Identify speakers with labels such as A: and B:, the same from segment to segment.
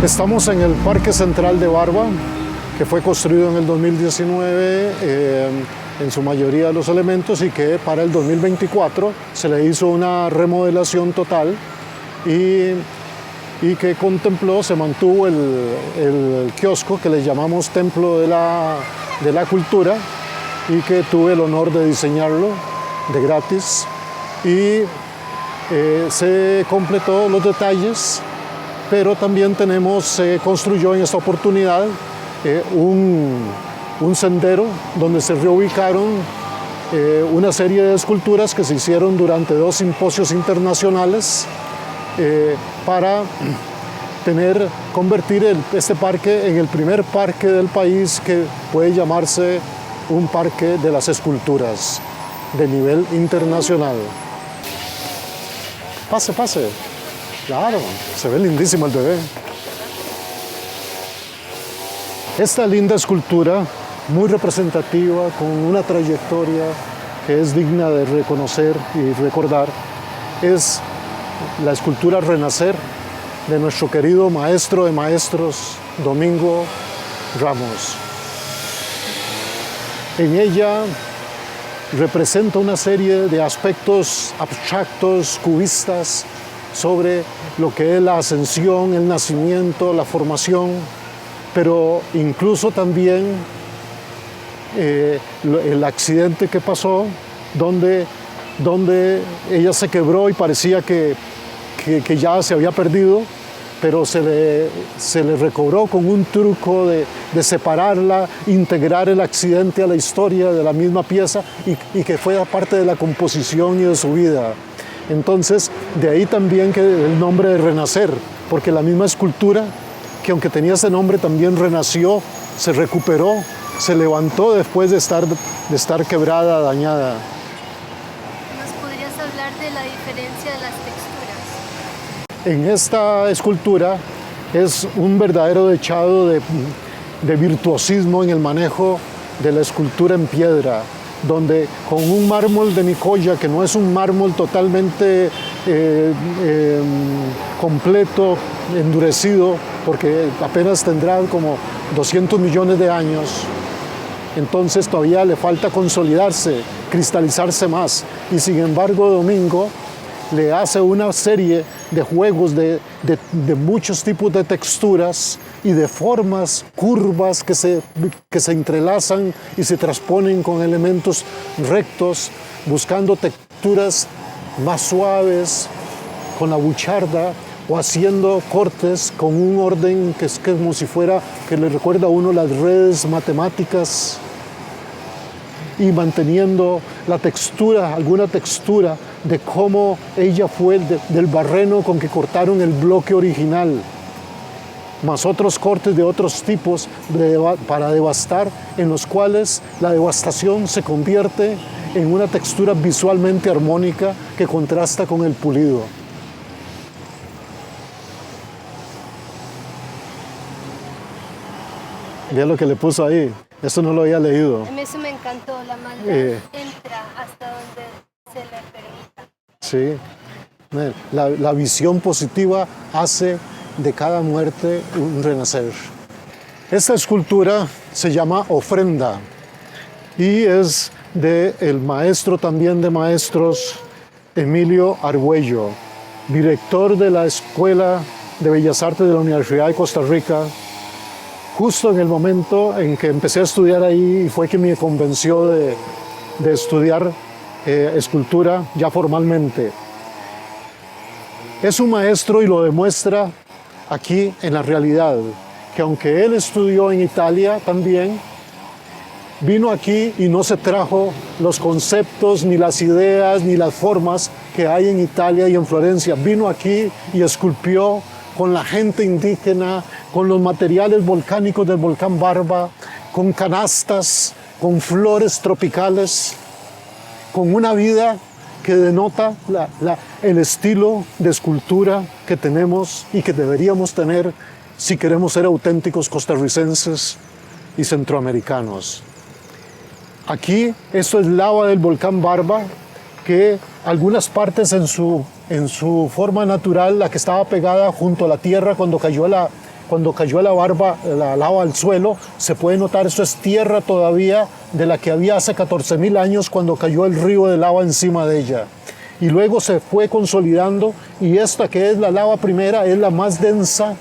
A: Estamos en el Parque Central de Barva, que fue construido en el 2019, en su mayoría de los elementos, y que para el 2024 se le hizo una remodelación total y que contempló, se mantuvo el kiosco que le llamamos Templo de la Cultura, y que tuve el honor de diseñarlo de gratis, y se completó los detalles, pero también se construyó en esta oportunidad un sendero donde se reubicaron una serie de esculturas que se hicieron durante 2 simposios internacionales para convertir este parque en el primer parque del país que puede llamarse un parque de las esculturas de nivel internacional. Pase, pase. Claro, se ve lindísimo el bebé. Esta linda escultura, muy representativa, con una trayectoria que es digna de reconocer y recordar, es la escultura Renacer de nuestro querido maestro de maestros, Domingo Ramos. En ella representa una serie de aspectos abstractos, cubistas, sobre lo que es la ascensión, el nacimiento, la formación, pero incluso también el accidente que pasó, donde ella se quebró y parecía que ya se había perdido, pero se le recobró con un truco de separarla, integrar el accidente a la historia de la misma pieza y que fue parte de la composición y de su vida. Entonces, de ahí también que el nombre de Renacer, porque la misma escultura, que aunque tenía ese nombre, también renació, se recuperó, se levantó después de estar quebrada, dañada.
B: ¿Nos podrías hablar de la diferencia de las texturas?
A: En esta escultura es un verdadero dechado de virtuosismo en el manejo de la escultura en piedra, donde con un mármol de Nicoya, que no es un mármol totalmente completo, endurecido, porque apenas tendrá como 200 millones de años, entonces todavía le falta consolidarse, cristalizarse más. Y sin embargo, Domingo le hace una serie de juegos de muchos tipos de texturas y de formas, curvas que se entrelazan y se transponen con elementos rectos, buscando texturas más suaves con la bucharda, o haciendo cortes con un orden que es como si fuera, que le recuerda a uno las redes matemáticas, y manteniendo la textura, alguna textura de cómo ella fue del barreno con que cortaron el bloque original, más otros cortes de otros tipos para devastar, en los cuales la devastación se convierte en una textura visualmente armónica que contrasta con el pulido. Vea lo que le puso ahí. Esto no lo había leído.
B: A mí eso me encantó, la maldad entra hasta donde se le permita.
A: Sí, la visión positiva hace de cada muerte un renacer. Esta escultura se llama Ofrenda y es del maestro también de maestros, Emilio Argüello, director de la Escuela de Bellas Artes de la Universidad de Costa Rica. Justo en el momento en que empecé a estudiar ahí, fue que me convenció de estudiar escultura ya formalmente. Es un maestro y lo demuestra aquí en la realidad, que aunque él estudió en Italia también, vino aquí y no se trajo los conceptos, ni las ideas, ni las formas que hay en Italia y en Florencia. Vino aquí y esculpió con la gente indígena, con los materiales volcánicos del volcán Barva, con canastas, con flores tropicales, con una vida que denota el estilo de escultura que tenemos y que deberíamos tener si queremos ser auténticos costarricenses y centroamericanos. Aquí, esto es lava del volcán Barva, que algunas partes en su forma natural, la que estaba pegada junto a la tierra cuando cuando cayó la lava al suelo, se puede notar, eso es tierra todavía de la que había hace 14.000 años cuando cayó el río de lava encima de ella. Y luego se fue consolidando, y esta que es la lava primera es la más densa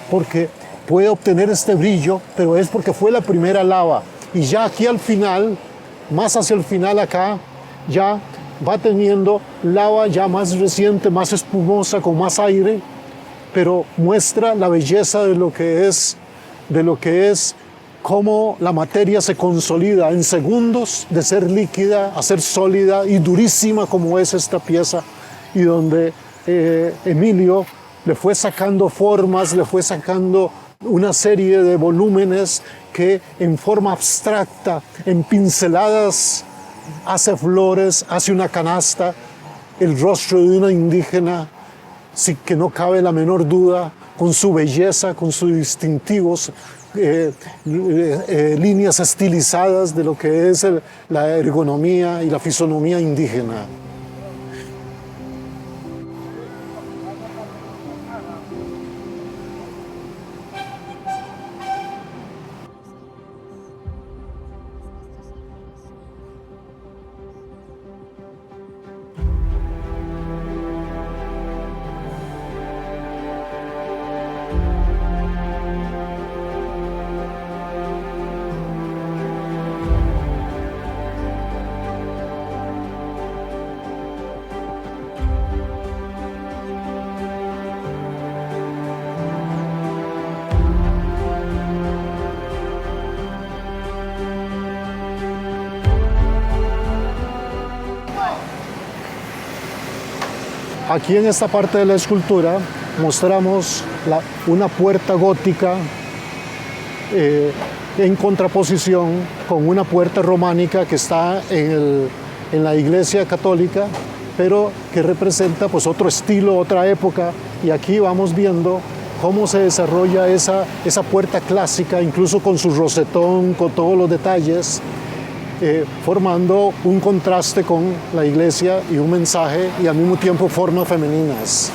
A: porque puede obtener este brillo, pero es porque fue la primera lava. Y ya aquí al final, más hacia el final acá, ya va teniendo lava ya más reciente, más espumosa, con más aire, pero muestra la belleza de lo que es cómo la materia se consolida en segundos de ser líquida a ser sólida y durísima como es esta pieza, y donde Emilio le fue sacando formas, le fue sacando una serie de volúmenes que en forma abstracta, en pinceladas, hace flores, hace una canasta, el rostro de una indígena, sí que no cabe la menor duda, con su belleza, con sus distintivos, líneas estilizadas de lo que es la ergonomía y la fisonomía indígena. Aquí en esta parte de la escultura mostramos una puerta gótica en contraposición con una puerta románica que está en la iglesia católica, pero que representa pues otro estilo, otra época, y aquí vamos viendo cómo se desarrolla esa puerta clásica, incluso con su rosetón, con todos los detalles, formando un contraste con la iglesia y un mensaje, y al mismo tiempo formas femeninas.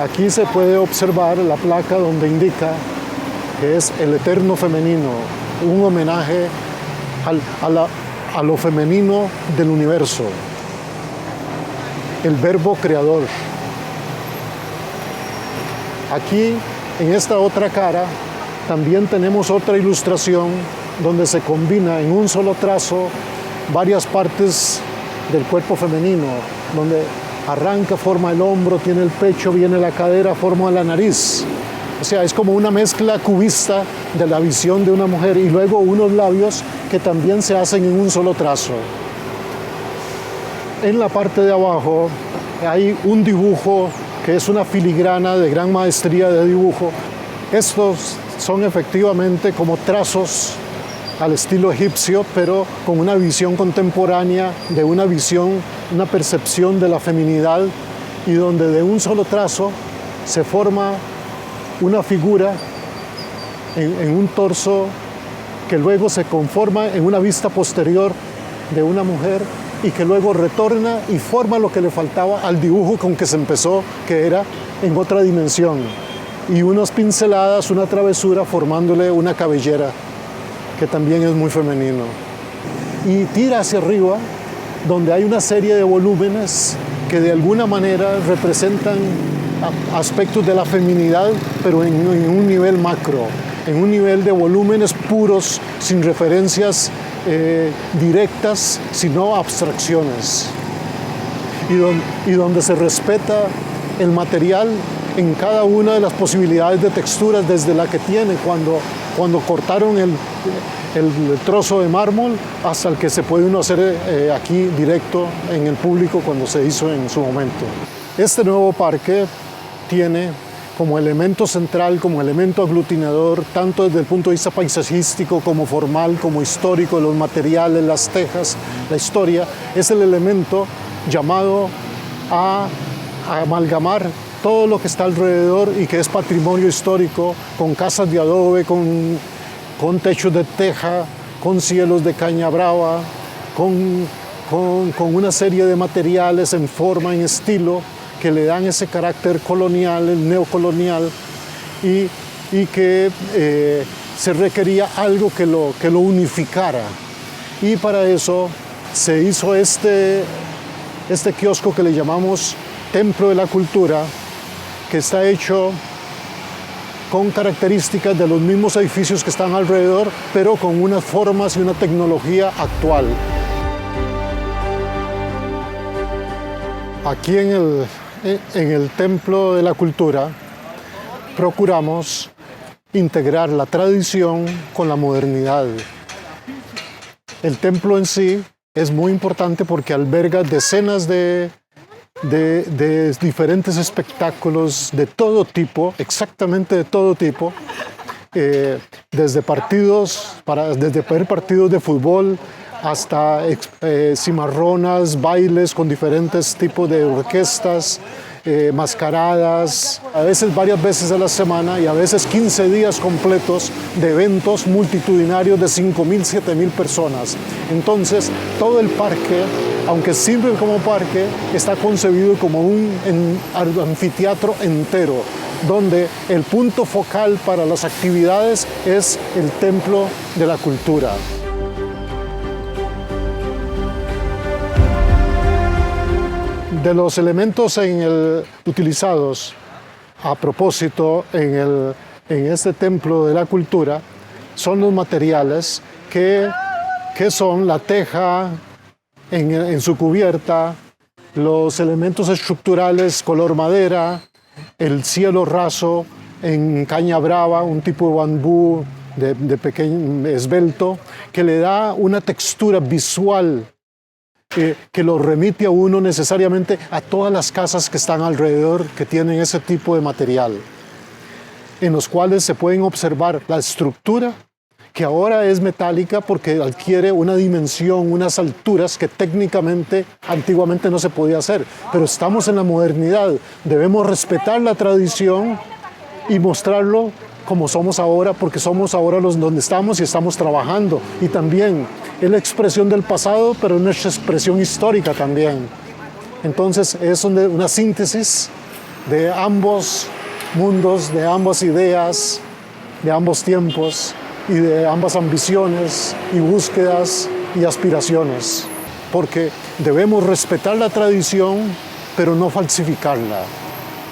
A: Aquí se puede observar la placa donde indica que es el eterno femenino, un homenaje a lo femenino del universo, el verbo creador. Aquí, en esta otra cara, también tenemos otra ilustración donde se combina en un solo trazo varias partes del cuerpo femenino, donde arranca, forma el hombro, tiene el pecho, viene la cadera, forma la nariz. O sea, es como una mezcla cubista de la visión de una mujer, y luego unos labios que también se hacen en un solo trazo. En la parte de abajo hay un dibujo que es una filigrana de gran maestría de dibujo. Estos son efectivamente como trazos al estilo egipcio, pero con una visión contemporánea, de una visión, una percepción de la feminidad, y donde de un solo trazo se forma una figura en un torso que luego se conforma en una vista posterior de una mujer, y que luego retorna y forma lo que le faltaba al dibujo con que se empezó, que era en otra dimensión, y unas pinceladas, una travesura formándole una cabellera, que también es muy femenino. Y tira hacia arriba, donde hay una serie de volúmenes que de alguna manera representan aspectos de la feminidad, pero en un nivel macro, en un nivel de volúmenes puros, sin referencias directas, sino abstracciones. Y donde se respeta el material en cada una de las posibilidades de texturas, desde la que tiene cuando cortaron el trozo de mármol, hasta el que se puede uno hacer aquí directo en el público cuando se hizo en su momento. Este nuevo parque tiene como elemento central, como elemento aglutinador, tanto desde el punto de vista paisajístico como formal, como histórico, los materiales, las tejas, la historia, es el elemento llamado a amalgamar todo lo que está alrededor y que es patrimonio histórico, con casas de adobe, con techos de teja, con cielos de caña brava, con una serie de materiales en forma, en estilo, que le dan ese carácter colonial, el neocolonial, y que se requería algo que lo unificara. Y para eso se hizo este kiosco que le llamamos Templo de la Cultura, que está hecho con características de los mismos edificios que están alrededor, pero con unas formas y una tecnología actual. Aquí en el Templo de la Cultura procuramos integrar la tradición con la modernidad. El templo en sí es muy importante porque alberga decenas de diferentes espectáculos de todo tipo, exactamente de todo tipo, desde ver partidos de fútbol hasta cimarronas, bailes con diferentes tipos de orquestas, mascaradas, a veces varias veces a la semana y a veces 15 días completos de eventos multitudinarios de 5.000, 7.000 personas. Entonces, todo el parque, aunque sirve como parque, está concebido como un anfiteatro entero, donde el punto focal para las actividades es el Templo de la Cultura. De los elementos utilizados a propósito en este Templo de la Cultura son los materiales que son la teja en su cubierta, los elementos estructurales color madera, el cielo raso en caña brava, un tipo de bambú de pequeño esbelto, que le da una textura visual que lo remite a uno necesariamente a todas las casas que están alrededor que tienen ese tipo de material, en los cuales se pueden observar la estructura, que ahora es metálica porque adquiere una dimensión, unas alturas que técnicamente, antiguamente no se podía hacer. Pero estamos en la modernidad, debemos respetar la tradición y mostrarlo como somos ahora, porque somos ahora los donde estamos y estamos trabajando. Y también es la expresión del pasado, pero es nuestra expresión histórica también. Entonces es una síntesis de ambos mundos, de ambas ideas, de ambos tiempos y de ambas ambiciones y búsquedas y aspiraciones. Porque debemos respetar la tradición, pero no falsificarla.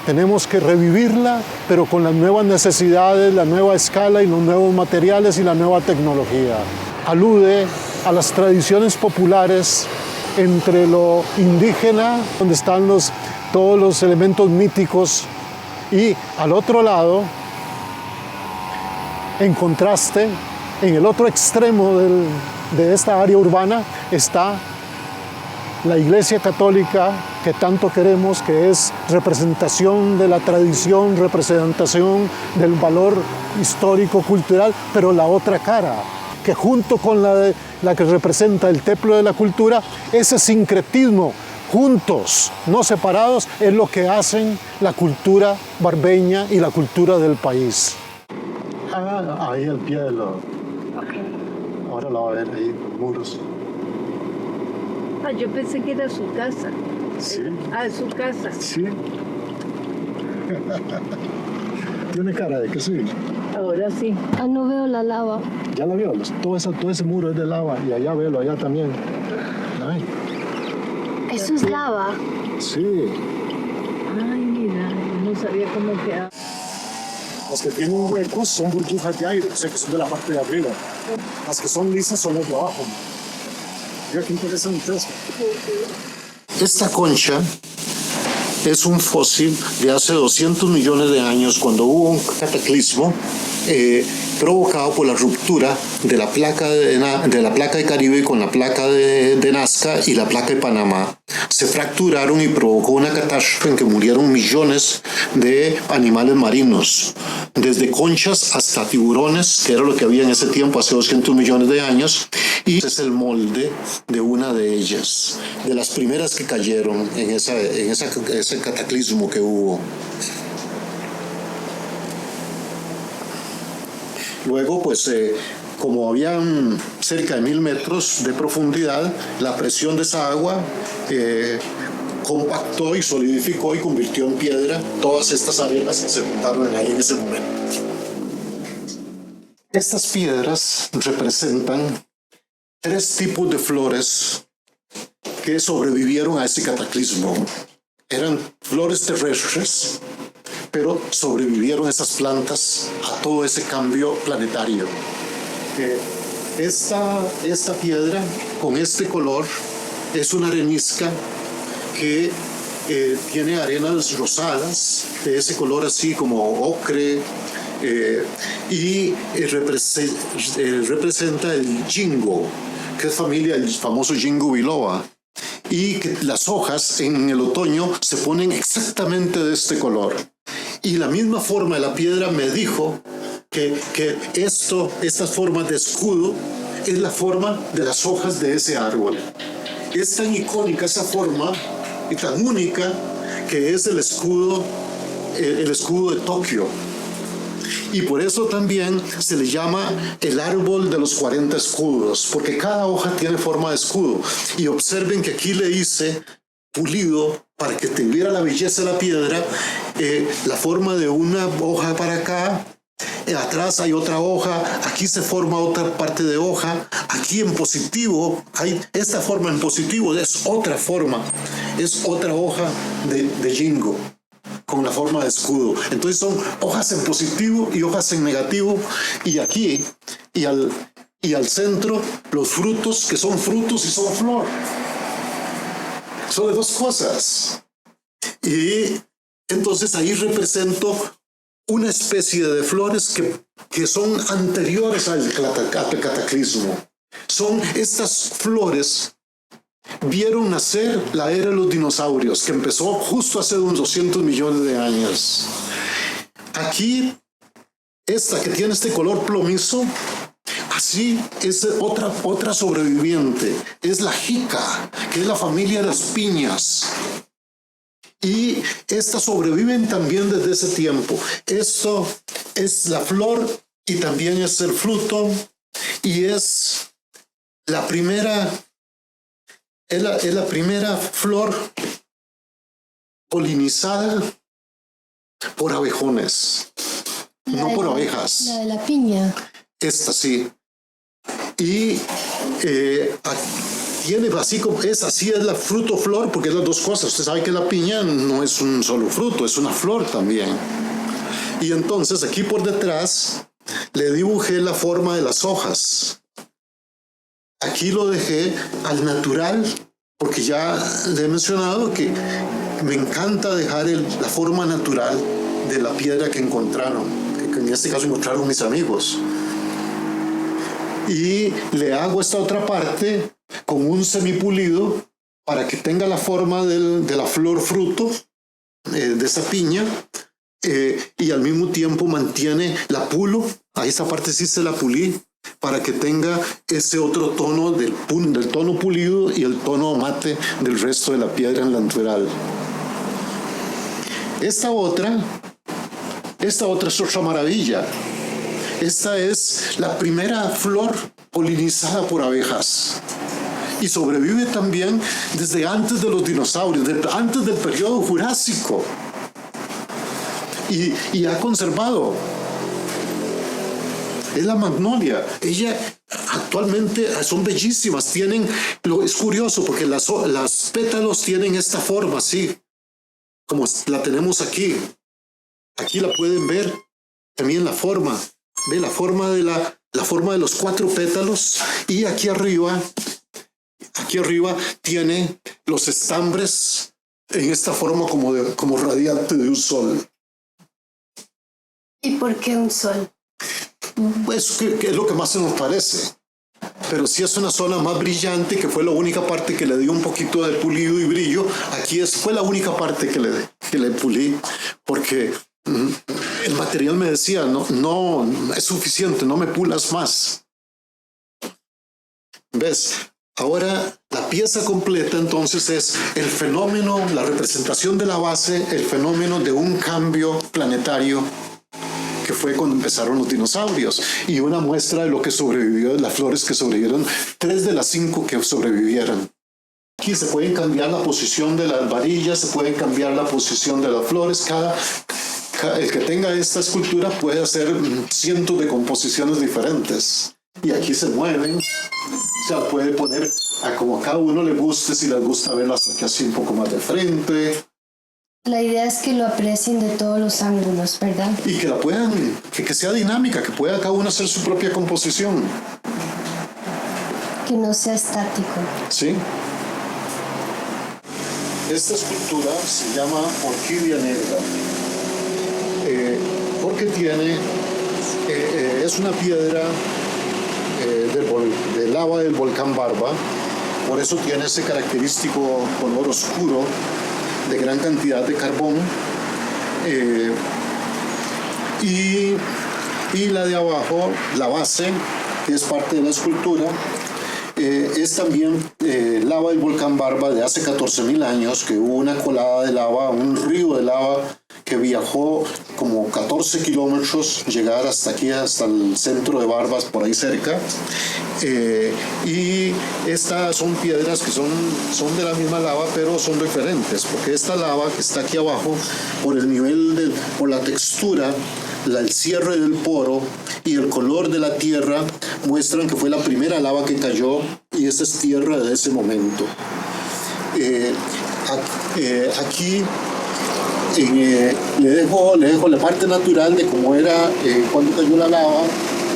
A: Tenemos que revivirla, pero con las nuevas necesidades, la nueva escala y los nuevos materiales y la nueva tecnología. Alude a las tradiciones populares entre lo indígena, donde están todos los elementos míticos, y al otro lado, en contraste, en el otro extremo de esta área urbana, está la Iglesia Católica que tanto queremos, que es representación de la tradición, representación del valor histórico, cultural, pero la otra cara, que junto con la que representa el Templo de la Cultura, ese sincretismo, juntos, no separados, es lo que hacen la cultura barbeña y la cultura del país. Ahí al pie de los...
B: Okay.
A: Ahora la va a ver ahí, los muros.
C: Yo pensé que era su casa.
A: Sí.
C: Ah, es su casa.
A: Sí. Tiene cara de que sí.
C: Ahora sí.
B: Ah, no veo la lava.
A: Ya la veo, todo ese muro es de lava y allá velo, allá también. Ay.
B: Eso es lava.
A: Sí.
C: Ay, mira, no sabía cómo quedaba.
A: Las que tienen huecos son burbujas de aire, o sea que son de la parte de arriba. Las que son lisas son las de abajo. Mira qué interesante esto. Esta concha es un fósil de hace 200 millones de años, cuando hubo un cataclismo provocado por la ruptura de la placa de Caribe con la placa de Nazca y la placa de Panamá. Se fracturaron y provocó una catástrofe en que murieron millones de animales marinos, desde conchas hasta tiburones, que era lo que había en ese tiempo, hace 200 millones de años, y ese es el molde de una de ellas, de las primeras que cayeron en ese cataclismo que hubo. Luego, pues, como habían cerca de 1000 metros de profundidad, la presión de esa agua compactó y solidificó y convirtió en piedra todas estas arenas que se juntaron ahí en ese momento. Estas piedras representan 3 tipos de flores que sobrevivieron a ese cataclismo. Eran flores terrestres, pero sobrevivieron esas plantas a todo ese cambio planetario. Esta piedra con este color es una arenisca que tiene arenas rosadas, de ese color así como ocre, y representa el jingo, que es familia del famoso Ginkgo biloba, y que las hojas en el otoño se ponen exactamente de este color. Y la misma forma de la piedra me dijo que estas formas de escudo es la forma de las hojas de ese árbol. Es tan icónica esa forma y tan única que es el escudo de Tokio. Y por eso también se le llama el árbol de los 40 escudos, porque cada hoja tiene forma de escudo. Y observen que aquí le hice pulido para que tuviera la belleza de la piedra, la forma de una hoja para acá, atrás hay otra hoja, aquí se forma otra parte de hoja, aquí en positivo, hay esta forma en positivo, es otra forma, es otra hoja de Ginkgo con la forma de escudo. Entonces son hojas en positivo y hojas en negativo, y aquí y al centro los frutos, que son frutos y son flor. Son de 2 cosas. Y entonces ahí represento una especie de flores que son anteriores al cataclismo. Son estas flores, vieron nacer la era de los dinosaurios, que empezó justo hace unos 200 millones de años. Aquí, esta que tiene este color plomizo, así es otra sobreviviente, es la jica, que es la familia de las piñas. Y estas sobreviven también desde ese tiempo. Esto es la flor y también es el fruto, y es la primera flor polinizada por abejones, no por abejas.
B: La de la piña.
A: Esta sí. Y tiene así como así es la fruto flor, porque es las 2 cosas. Usted sabe que la piña no es un solo fruto, es una flor también. Y entonces aquí por detrás le dibujé la forma de las hojas. Aquí lo dejé al natural, porque ya le he mencionado que me encanta dejar la forma natural de la piedra que encontraron, que en este caso encontraron mis amigos. Y le hago esta otra parte con un semipulido para que tenga la forma de la flor fruto de esa piña, y al mismo tiempo mantiene la pulo. A esa parte sí se la pulí para que tenga ese otro tono del tono pulido y el tono mate del resto de la piedra natural. Esta otra es otra maravilla. Esta es la primera flor polinizada por abejas. Y sobrevive también desde antes de los dinosaurios, antes del periodo Jurásico. Y ha conservado. Es la magnolia. Ella actualmente son bellísimas. Es curioso porque las pétalos tienen esta forma así, como la tenemos aquí. Aquí la pueden ver. También la forma. Ve la forma de los 4 pétalos. Y aquí arriba tiene los estambres en esta forma como radiante de un sol.
B: ¿Y por qué un sol?
A: Pues que es lo que más se nos parece. Pero sí es una zona más brillante, que fue la única parte que le dio un poquito de pulido y brillo. Aquí fue la única parte que le pulí, porque el material me decía, no es suficiente, no me pulas más. ¿Ves? Ahora la pieza completa entonces es el fenómeno, la representación de la base, el fenómeno de un cambio planetario, que fue cuando empezaron los dinosaurios, y una muestra de lo que sobrevivió, de las flores que sobrevivieron, 3 de las 5 que sobrevivieron. aquí se pueden cambiar la posición de las varillas, se pueden cambiar la posición de las flores. El que tenga esta escultura puede hacer cientos de composiciones diferentes. Y aquí se mueven, o sea, puede poner a como a cada uno le guste, si les gusta verlas aquí así un poco más de frente.
B: La idea es que lo aprecien de todos los ángulos, ¿verdad?
A: Y que la puedan, que sea dinámica, que pueda cada uno hacer su propia composición.
B: Que no sea estático.
A: Sí. Esta escultura se llama Orquídea Negra. Porque es una piedra de lava del volcán Barba, por eso tiene ese característico color oscuro de gran cantidad de carbón, y la de abajo, la base, que es parte de la escultura, es también lava del volcán Barba de hace 14.000 años, que hubo una colada de lava, un río de lava que viajó como 14 kilómetros, llegar hasta aquí, hasta el centro de Barbas, por ahí cerca. Y estas son piedras que son de la misma lava, pero son diferentes, porque esta lava que está aquí abajo, por el nivel, por la textura, el cierre del poro y el color de la tierra, muestran que fue la primera lava que cayó, y esta es tierra de ese momento. Aquí le dejo la parte natural de cómo era cuando cayó la lava.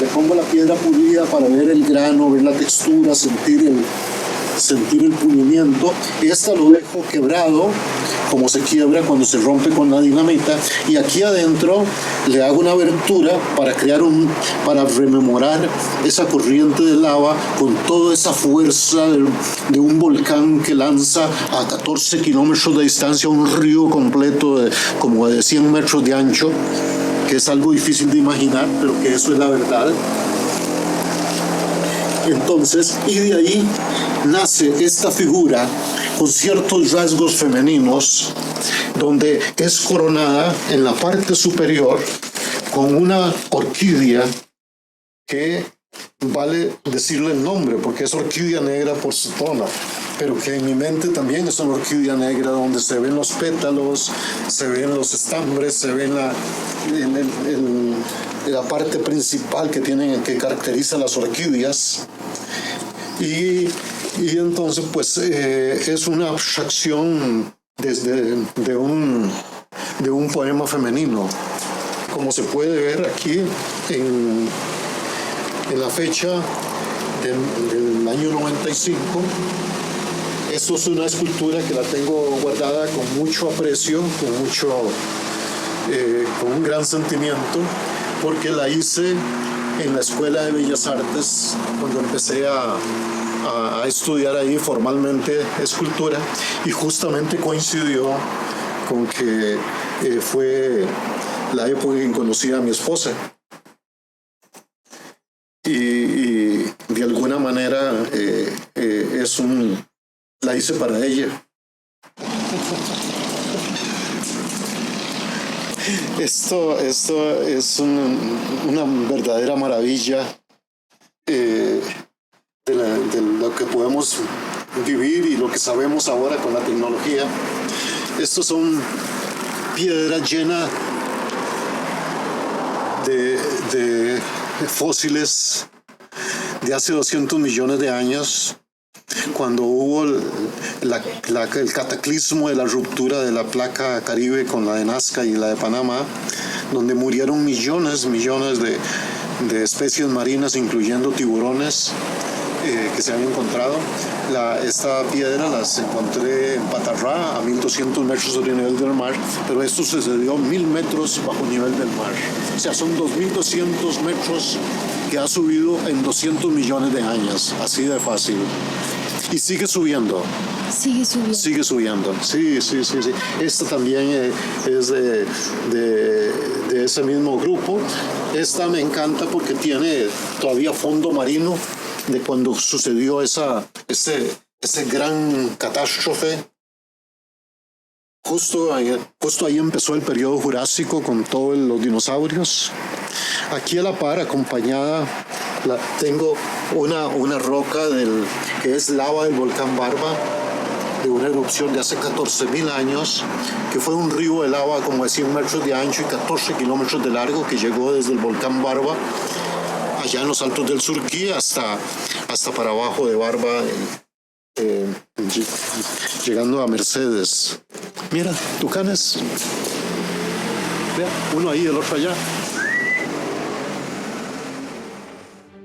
A: Le pongo la piedra pulida para ver el grano, ver la textura, sentir el pulimiento. Esta lo dejo quebrado, como se quiebra cuando se rompe con la dinamita, y aquí adentro le hago una abertura para para rememorar esa corriente de lava con toda esa fuerza de un volcán que lanza a 14 kilómetros de distancia un río completo como de 100 metros de ancho, que es algo difícil de imaginar, pero que eso es la verdad. Entonces, y de ahí nace esta figura con ciertos rasgos femeninos, donde es coronada en la parte superior con una orquídea que vale decirle el nombre, porque es orquídea negra por su tono, pero que en mi mente también es una orquídea negra donde se ven los pétalos, se ven los estambres, se ven la parte principal que caracteriza las orquídeas. Y entonces pues es una abstracción de un poema femenino, como se puede ver aquí en la fecha del año 95. Esto es una escultura que la tengo guardada con mucho aprecio, con un gran sentimiento, porque la hice en la Escuela de Bellas Artes cuando empecé a estudiar ahí formalmente escultura, y justamente coincidió con que fue la época en que conocí a mi esposa, y de alguna manera la hice para ella. Esto es una verdadera maravilla de lo que podemos vivir y lo que sabemos ahora con la tecnología. Estos son piedras llenas de fósiles de hace 200 millones de años, cuando hubo el cataclismo de la ruptura de la placa Caribe con la de Nazca y la de Panamá, donde murieron millones de especies marinas, incluyendo tiburones, que se habían encontrado. Esta piedra las encontré en Patarrá, a 1200 metros sobre el nivel del mar, pero esto sucedió 1000 metros bajo el nivel del mar. O sea, son 2200 metros que ha subido en 200 millones de años, así de fácil. Y sigue subiendo. Sigue subiendo. Sí. Esta también es de ese mismo grupo. Esta me encanta porque tiene todavía fondo marino de cuando sucedió ese gran catástrofe. Justo ahí empezó el periodo Jurásico con todos los dinosaurios. Aquí a la par, acompañada, tengo una roca que es lava del volcán Barba, de una erupción de hace 14.000 años, que fue un río de lava como de 100 metros de ancho y 14 kilómetros de largo, que llegó desde el volcán Barva, allá en los altos del Surquí, hasta para abajo de Barva, llegando a Mercedes. Mira, tucanes. Vea, uno ahí, el otro allá.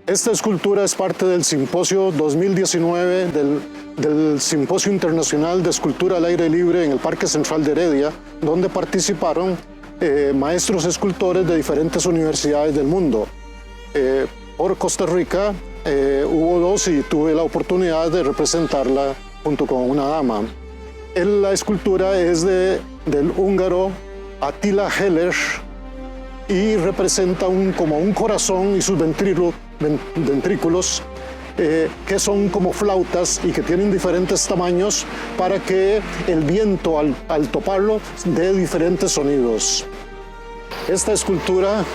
A: Esta escultura es parte del simposio 2019 del Simposio Internacional de Escultura al Aire Libre en el Parque Central de Heredia, donde participaron maestros escultores de diferentes universidades del mundo. Por Costa Rica hubo dos y tuve la oportunidad de representarla junto con una dama. La escultura es del húngaro Attila Heller y representa como un corazón y sus ventrículos que son como flautas y que tienen diferentes tamaños para que el viento al toparlo dé diferentes sonidos. Esta escultura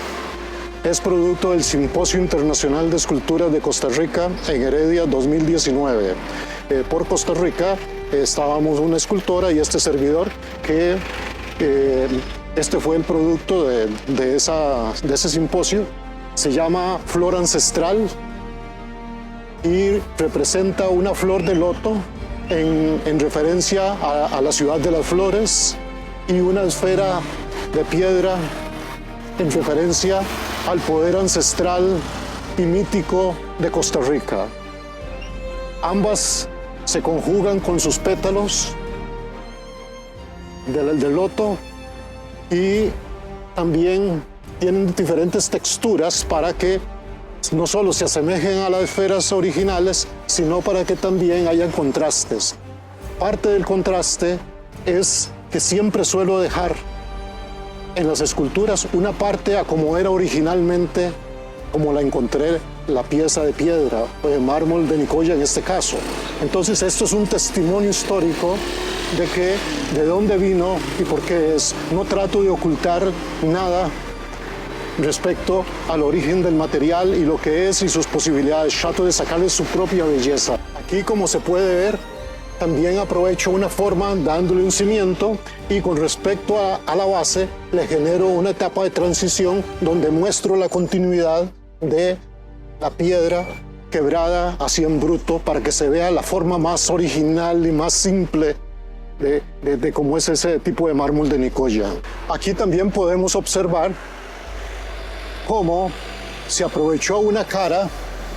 A: es producto del Simposio Internacional de Escultura de Costa Rica en Heredia 2019. Por Costa Rica estábamos una escultora y este servidor que este fue el producto de ese simposio. Se llama Flor Ancestral y representa una flor de loto en referencia a la ciudad de las flores y una esfera de piedra en referencia al poder ancestral y mítico de Costa Rica. Ambas se conjugan con sus pétalos del loto y también tienen diferentes texturas para que no solo se asemejen a las esferas originales, sino para que también hayan contrastes. Parte del contraste es que siempre suelo dejar en las esculturas una parte a como era originalmente, como la encontré la pieza de piedra o de mármol de Nicoya en este caso. Entonces esto es un testimonio histórico de dónde vino y por qué es. No trato de ocultar nada respecto al origen del material y lo que es y sus posibilidades. Trato de sacarle su propia belleza. Aquí, como se puede ver, también aprovecho una forma dándole un cimiento y con respecto a la base le genero una etapa de transición donde muestro la continuidad de la piedra quebrada así en bruto para que se vea la forma más original y más simple de cómo es ese tipo de mármol de Nicoya. Aquí también podemos observar cómo se aprovechó una cara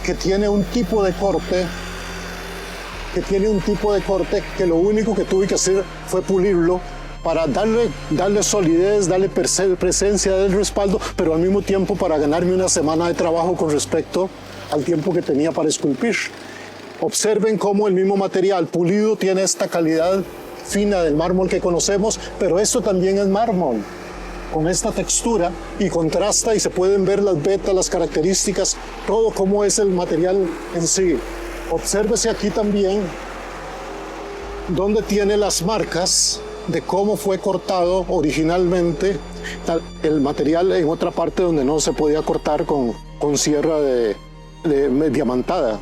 A: que tiene un tipo de corte que lo único que tuve que hacer fue pulirlo para darle solidez, darle presencia del respaldo, pero al mismo tiempo para ganarme una semana de trabajo con respecto al tiempo que tenía para esculpir. Observen cómo el mismo material pulido tiene esta calidad fina del mármol que conocemos, pero esto también es mármol, con esta textura y contrasta y se pueden ver las vetas, las características, todo cómo es el material en sí. Obsérvese aquí también donde tiene las marcas de cómo fue cortado originalmente el material en otra parte donde no se podía cortar con sierra de diamantada.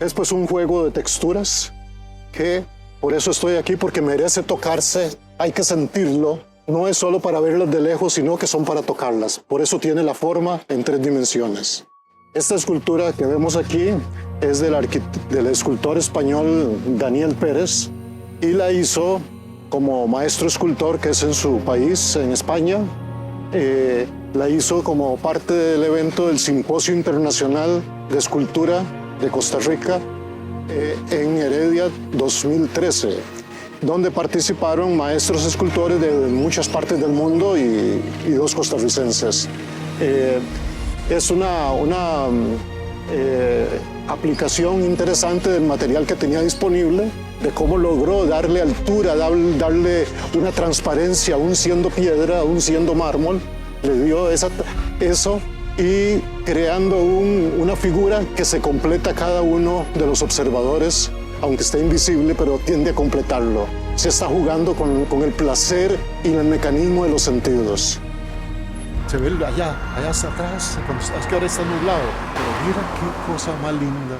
A: Es pues un juego de texturas que por eso estoy aquí, porque merece tocarse, hay que sentirlo. No es solo para verlas de lejos, sino que son para tocarlas. Por eso tiene la forma en 3 dimensiones. Esta escultura que vemos aquí es del escultor español Daniel Pérez y la hizo como maestro escultor, que es en su país, en España. La hizo como parte del evento del Simposio Internacional de Escultura de Costa Rica en Heredia 2013, donde participaron maestros escultores de muchas partes del mundo y 2 costarricenses. Es una aplicación interesante del material que tenía disponible, de cómo logró darle altura, darle una transparencia, aún siendo piedra, aún siendo mármol, le dio eso y creando una figura que se completa cada uno de los observadores, aunque esté invisible, pero tiende a completarlo. Se está jugando con el placer y el mecanismo de los sentidos. Se ve allá hasta atrás, es que ahora está nublado, pero mira qué cosa más linda.